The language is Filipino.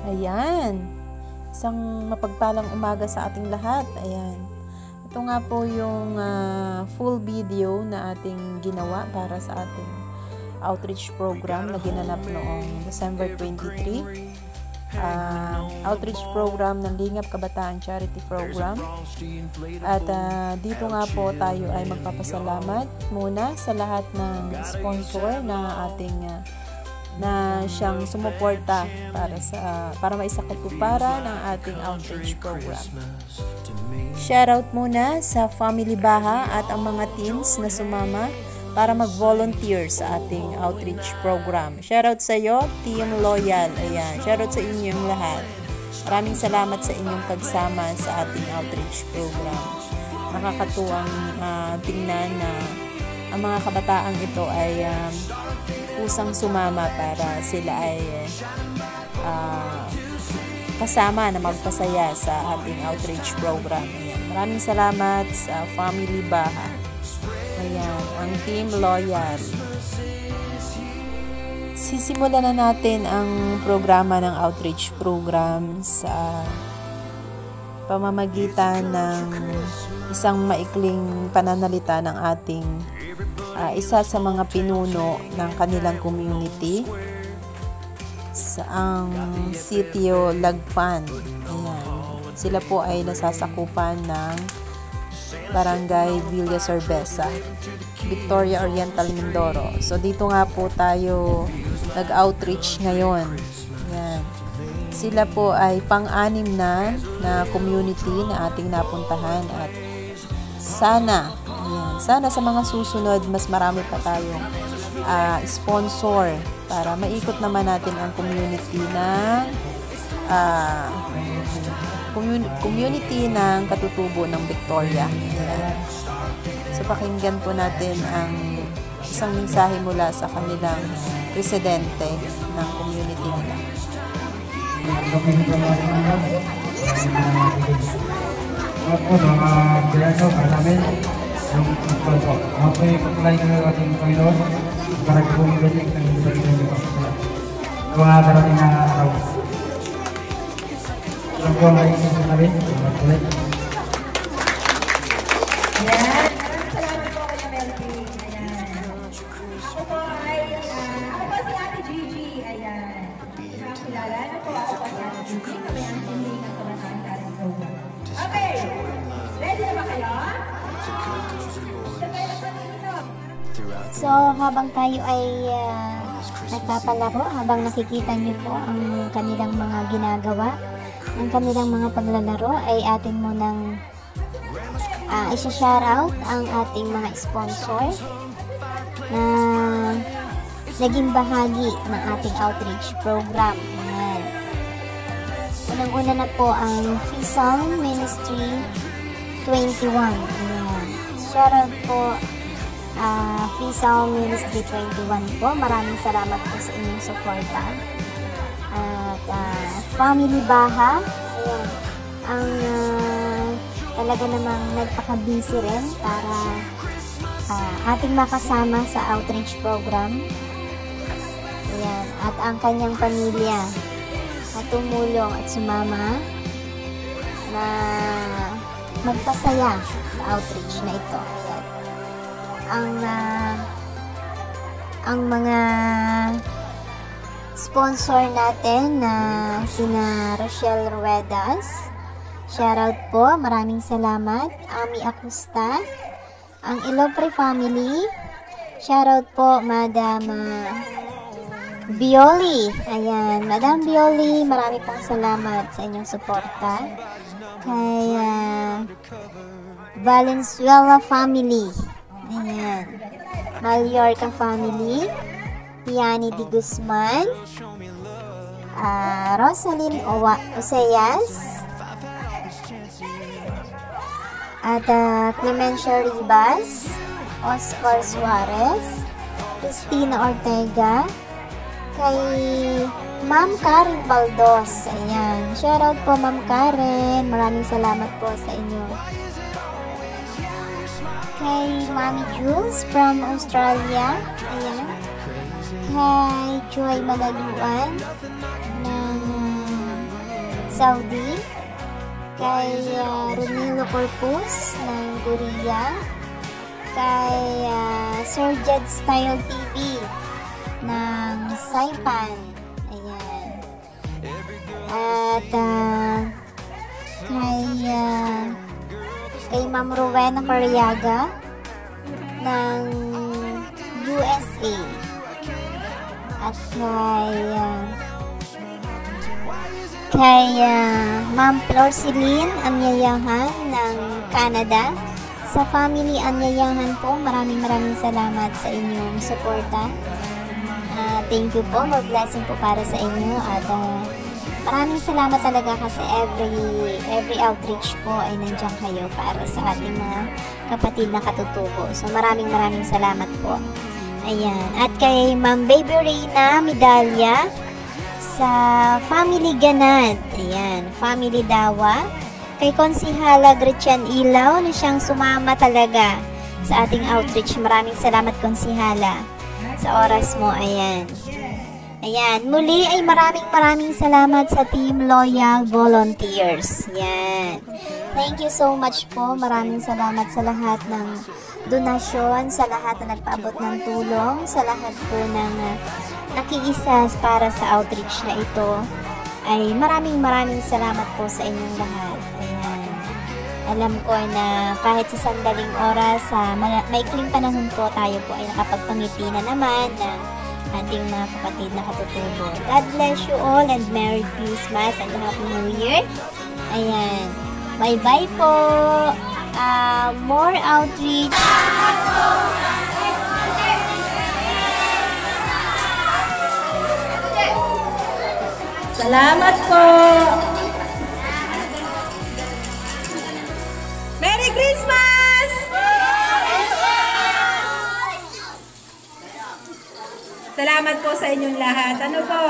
Ayan. Isang mapagpalang umaga sa ating lahat. Ayan. Ito nga po yung full video na ating ginawa para sa ating outreach program na ginanap noong December 23. Outreach program ng Lingap Kabataan Charity Program. At dito nga po tayo ay magpapasalamat muna sa lahat ng sponsor na ating na siyang sumuporta para maisakatuparan ng ating outreach program. Shoutout muna sa Family Baha at ang mga teams na sumama para mag-volunteer sa ating outreach program. Shoutout sa iyo, Team Loyal. Ayan, shoutout sa inyong lahat. Maraming salamat sa inyong pagsama sa ating outreach program. Nakakatuwang tingnan na ang mga kabataang ito ay kusang sumama para sila ay kasama na magpasaya sa ating outreach program. Ayan. Maraming salamat sa Family Baha. Ayan, ang Team Loyal. Sisimulan na natin ang programa ng outreach program sa pamamagitan ng isang maikling pananalita ng ating isa sa mga pinuno ng kanilang community sa ang sitio Lagpan. Ayan. Sila po ay nasasakupan ng Barangay Villa Cerveza, Victoria Oriental, Mindoro. So dito nga po tayo nag-outreach ngayon. Ayan. Sila po ay pang-anim na community na ating napuntahan at sana sa mga susunod mas marami pa tayong sponsor para maikot naman natin ang community ng katutubo ng Victoria. Ayan. So pakinggan po natin ang isang mensahe mula sa kanilang presidente ng community nila. Yung people po. Ako po yung pagkulay ng ating Panginoon para bumibalik ng sarili ng Panginoon. Sa mga darating na araw. Ito po ang naging sinabi. Pagkulay. Ayan. Salamat po kay Melvin. Ayan. Ito po ay, ako po si Ate Gigi. Ayan. Nakakilala na po ako po si Ate Gigi. Kami ang hindi ng Kabataan Charity Program. Okay. Ready na ba kayo? So, habang tayo ay nagpapalaro, habang nakikita niyo po ang kanilang mga ginagawa, ang kanilang mga paglalaro, ay atin munang isa-shoutout ang ating mga sponsor na naging bahagi ng ating outreach program. Ayan. Unang-una na po ang Fisal Ministry 21. Ayan. Shoutout po Fisal Ministry 21 po. Maraming salamat po sa inyong suporta. At Family Baha, ayan, ang talaga namang nagpaka-busy rin para ating makasama sa outreach program. Ayan, at ang kanyang pamilya at tumulong at sumama na magpasaya sa outreach na ito. Ayan. Ang mga sponsor natin na sina Rochelle Ruedas, shoutout po, maraming salamat. Ami Acosta, ang Ilopre family, shoutout po Madam Bioli. Ayan, Madam Bioli, maraming pong salamat sa inyong suporta. Kay Valenzuela family, ayan, Mallorca family, Piani Di Guzman, Rosalyn Oseas, at Clemencia Ribas, Oscar Suarez, Cristina Ortega, kay Ma'am Karen Baldos. Ayan, shoutout po Ma'am Karen, maraming salamat po sa inyo. Kay Mami Jules from Australia, ayan. Kay Joy Malaluan ng Saudi, kay Ronilo Corpus ng Korea, kay Sir Jed Style TV ng Saipan. Ayan. At kay Ma'am Rowena Cariaga ng USA. At kay Ma'am Florceline Anyayahan ng Canada. Sa family Anyayahan po, maraming salamat sa inyong suporta. Thank you po, more blessing po para sa inyo. At maraming salamat talaga kasi every outreach po ay nandiyan kayo para sa ating mga kapatid na katutubo. So maraming salamat po. Ayan. At kay Ma'am Baby Reyna Medalya sa Family Ganad. Ayan. Family Dawa. Kay Konsihala Gretchen Ilaw na siyang sumama talaga sa ating outreach. Maraming salamat, Konsihala, sa oras mo. Ayan. Ayan. Muli ay maraming salamat sa Team Loyal Volunteers. Ayan. Thank you so much po. Maraming salamat sa lahat ng donasyon, sa lahat na nagpaabot ng tulong, sa lahat po ng nakiisa para sa outreach na ito. Ay maraming salamat po sa inyong lahat. Ayan. Alam ko na kahit sa sandaling oras, sa maikling panahon po, tayo po ay nakapagpangiti na naman ng ating mga kapatid na katutubo. God bless you all and Merry Christmas and Happy New Year. Ayan. Bye-bye po. More outreach. Salamat po! Merry Christmas! Salamat po sa inyong lahat. Ano po?